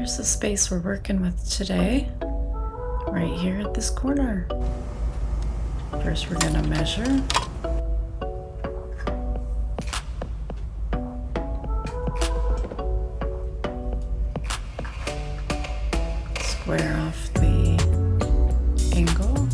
here's the space we're working with today, right here at this corner. First we're going to measure. Square off the angle.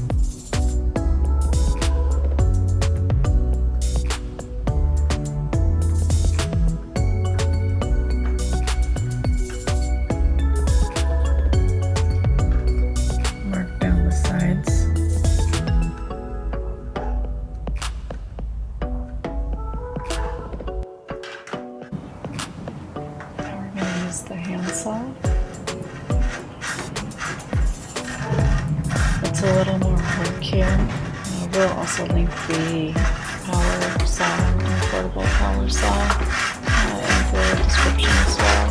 Mark down the sides. Now we're going to use the handsaw. It's a little more work here. I will also link the power saw, the portable power saw, in the description as well.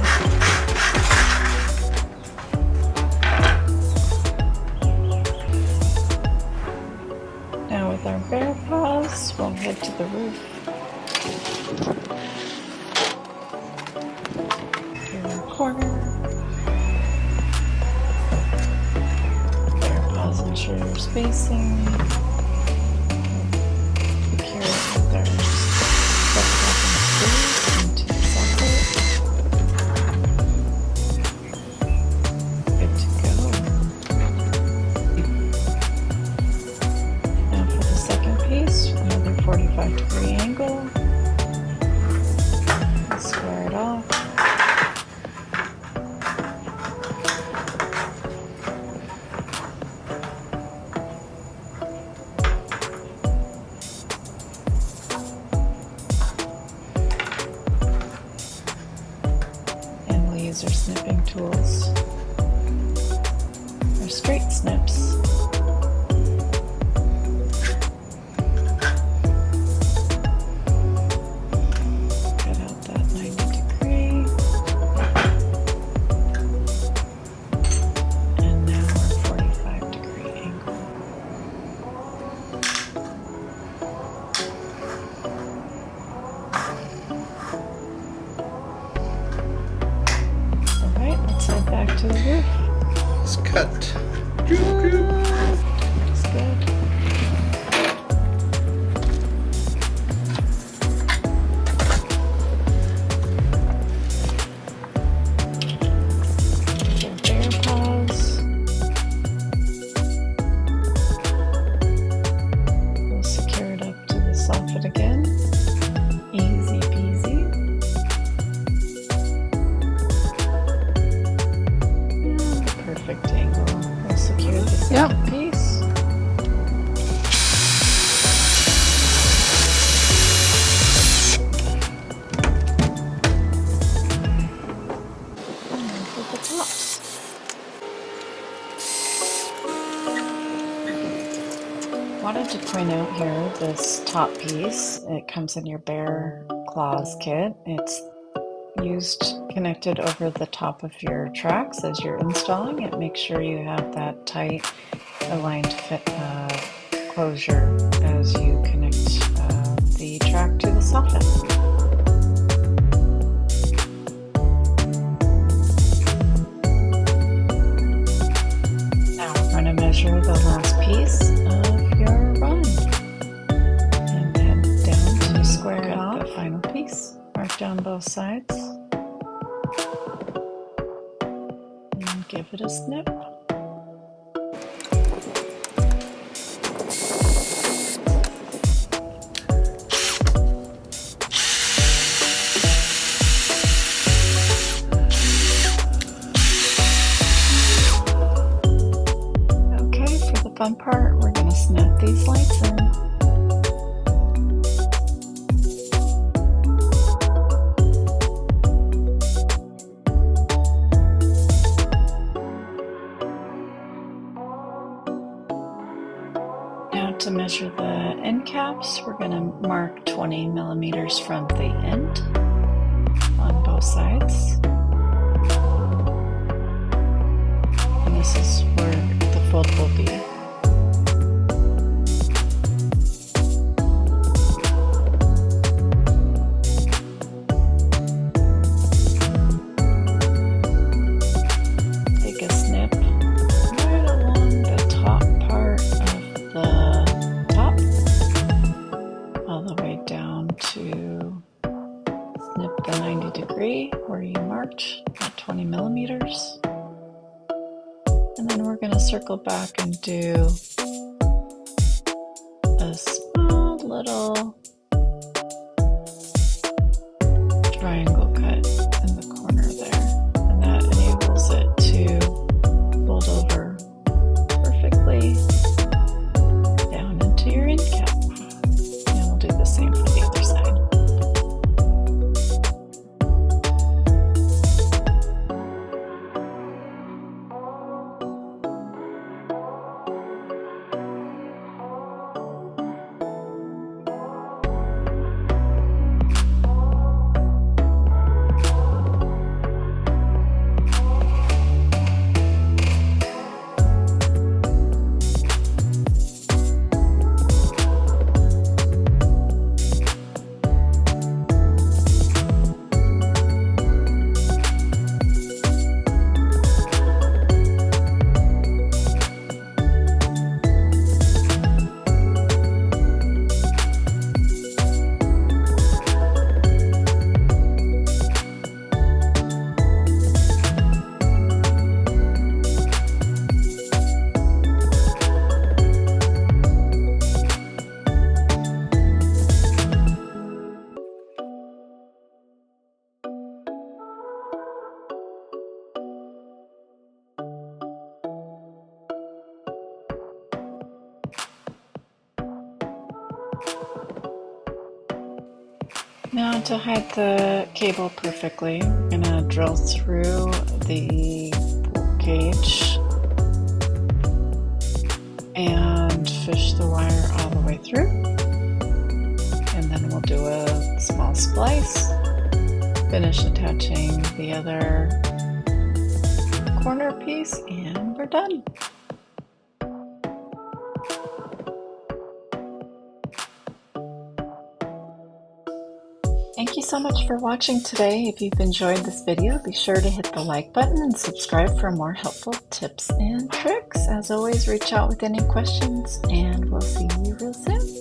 Now with our bare paws, we'll head to the roof. Here in the corner. Ensure your spacing. Secure it with our desktop and screws into the socket. Good to go. Now for the second piece, another 45-degree angle. Square it off. Use our snipping tools, our straight snips. Cut out that 90-degree. And now our 45-degree angle. Let's head back to the roof. It's cut. That's good. Their bare paws. We'll secure it up to the soffit again. Easy peasy. Perfect angle. We'll secure the second piece. And then for the tops. Wanted to point out here this top piece. It comes in your bare claws kit. It's connected over the top of your tracks as you're installing it. Make sure you have that tight aligned fit closure as you connect the track to the soffit. Now we're going to measure the last piece of your run and head down to square it off the final piece. Mark down both sides. Give it a snip. Okay, for the fun part, we're going to snap these lights in. To measure the end caps, we're going to mark 20 millimeters from the end on both sides. And this is where the fold will be. millimeters. And then we're going to circle back and do a small little triangle cut in the corner there. And that enables it to fold over perfectly down into your end cap. And we'll do the same for the other side. Now to hide the cable perfectly, I'm going to drill through the gauge and fish the wire all the way through. And then we'll do a small splice, finish attaching the other corner piece, and we're done. Thank you so much for watching today. If you've enjoyed this video, be sure to hit the like button and subscribe for more helpful tips and tricks. As always, reach out with any questions, and we'll see you real soon.